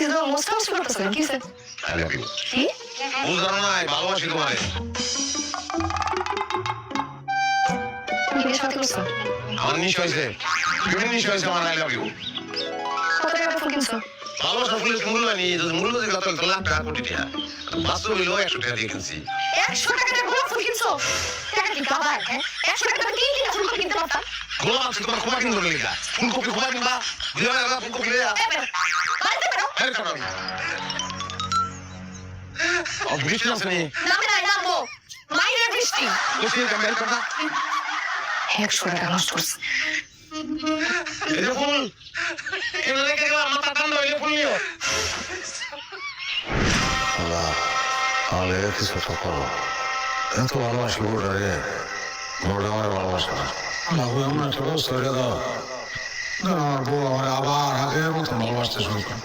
দেখছি তো most most করতেছেন কি স্যার আই লাভ ইউ কি বুঝলাম না ভালোবাসি তোমারে বিয়ে সাথে করছো আমার নিশ হয়েছে বিভিন্ন নিশ হয়েছে আমার আই লাভ ইউ কত টাকা ফোন কিনছো ভালোবাসা ফুলে মূল্য নেই যদি মূল্য দিলে তো লাখ টাকা কোটি টাকা বাস্তব হইলো 100 টাকা দিয়ে কিনছি 100 টাকা দিয়ে গোলাপ ফুল কিনছো টাকা কি বাবা হ্যাঁ 100 টাকা দিয়ে কি ফুল কিনতে পারতাম গোলাপ ফুল তোমার খোপা কিনতে লিখা ফুলকপি খোপা কিনবা দিও না ফুলকপি দেয়া বাড়িতে বেরো হ্যাঁ করো ও বৃষ্টি আছে নি নামে নাই নামবো মাইরে বৃষ্টি বৃষ্টি ক্যামেল করবা 100 টাকা নষ্ট করছে এই যে ফুল এনে রেখে গেলাম মাথা ঠান্ডা হইলে ফুল নিও আল্লাহ আলে কিছু তো করো এত ভালোবাসি ওটা রে মোটা আমার ভালোবাসা না ওই আমরা একটা ব্যবস্থা করে দাও আমার বউ আমার আবার আগের মতো ভালোবাসতে শুরু করে